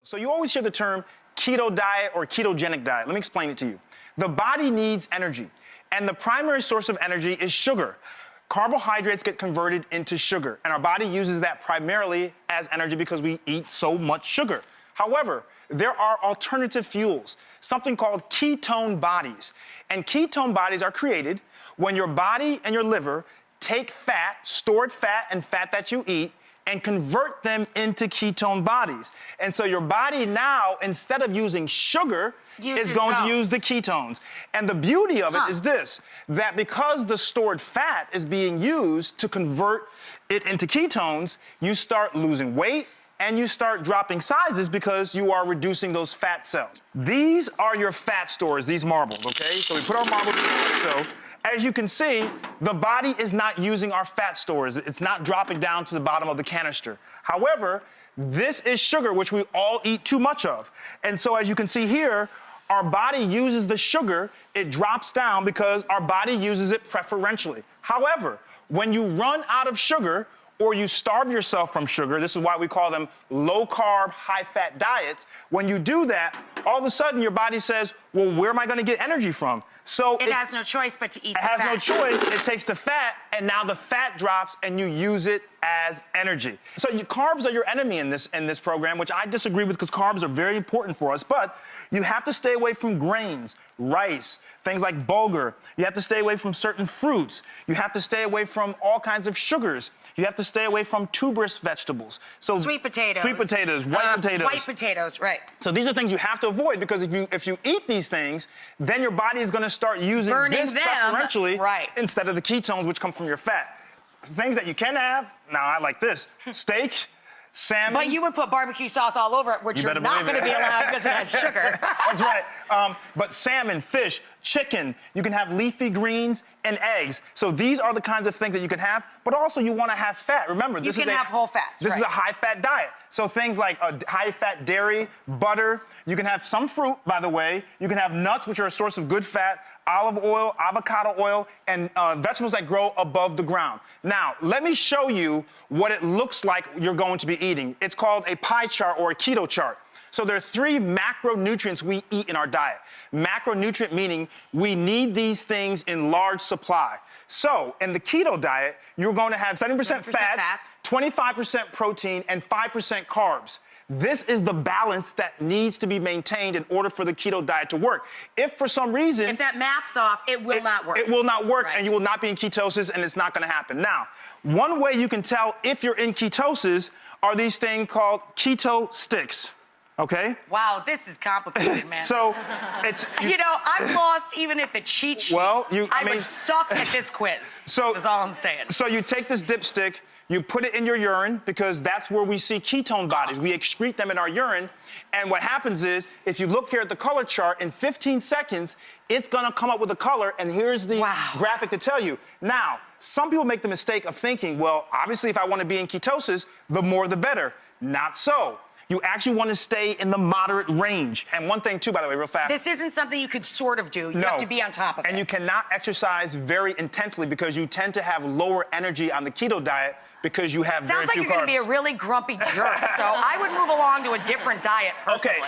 So you always hear the term keto diet or ketogenic diet. Let me explain it to you. The body needs energy, and the primary source of energy is sugar. Carbohydrates get converted into sugar, and our body uses that primarily as energy because we eat so much sugar. However, there are alternative fuels, something called ketone bodies. And ketone bodies are created when your body and your liver take fat, stored fat and fat that you eat, and convert them into ketone bodies. And so your body now, instead of using sugar, is going to use the ketones. And the beauty of it is this, that because the stored fat is being used to convert it into ketones, you start losing weight and you start dropping sizes because you are reducing those fat cells. These are your fat stores, these marbles, okay? So we put our marbles in. So as you can see, the body is not using our fat stores. It's not dropping down to the bottom of the canister. However, this is sugar, which we all eat too much of. And so as you can see here, our body uses the sugar, it drops down because our body uses it preferentially. However, when you run out of sugar or you starve yourself from sugar, this is why we call them low-carb, high-fat diets, when you do that, all of a sudden your body says, well, where am I gonna get energy from? So it has no choice but to eat the fat. It has no choice. It takes the fat, and now the fat drops, and you use it as energy. So carbs are your enemy in this program, which I disagree with because carbs are very important for us. But you have to stay away from grains, rice, things like bulgur. You have to stay away from certain fruits. You have to stay away from all kinds of sugars. You have to stay away from tuberous vegetables. So sweet potatoes, white potatoes. White potatoes, right. So these are things you have to avoid because if you eat these things, then your body is going to start using this preferentially instead of the ketones, which come from your fat. Things that you can have, now I like this, steak, salmon. But you would put barbecue sauce all over it, which you're not going to be allowed because it has sugar. That's right. But salmon, fish, chicken, you can have leafy greens and eggs. So these are the kinds of things that you can have, but also you want to have fat. Remember, this you can have whole fats. This is a high-fat diet. So things like high-fat dairy, butter. You can have some fruit, by the way. You can have nuts, which are a source of good fat, olive oil, avocado oil, and vegetables that grow above the ground. Now, let me show you what it looks like you're going to be eating. It's called a pie chart or a keto chart. So there are 3 macronutrients we eat in our diet. Macronutrient meaning we need these things in large supply. So in the keto diet, you're going to have 70% fats, 25% protein, and 5% carbs. This is the balance that needs to be maintained in order for the keto diet to work. If for some reason... If that math's off, it will not work. It will not work, and you will not be in ketosis, and it's not going to happen. Now, one way you can tell if you're in ketosis are these things called keto sticks. Okay? Wow, this is complicated, man. So, it's... You know, I'm lost even at the cheat sheet. Well, I would suck at this quiz, so, is all I'm saying. So you take this dipstick, you put it in your urine, because that's where we see ketone bodies. We excrete them in our urine, and what happens is, if you look here at the color chart, in 15 seconds, it's gonna come up with a color, and here's the graphic to tell you. Now, some people make the mistake of thinking, well, obviously if I wanna be in ketosis, the more the better. Not so. You actually want to stay in the moderate range. And one thing, too, by the way, real fast. This isn't something you could sort of do. You have to be on top of it. And you cannot exercise very intensely because you tend to have lower energy on the keto diet because you have very few carbs. Sounds like you're going to be a really grumpy jerk. So I would move along to a different diet, personally. Okay.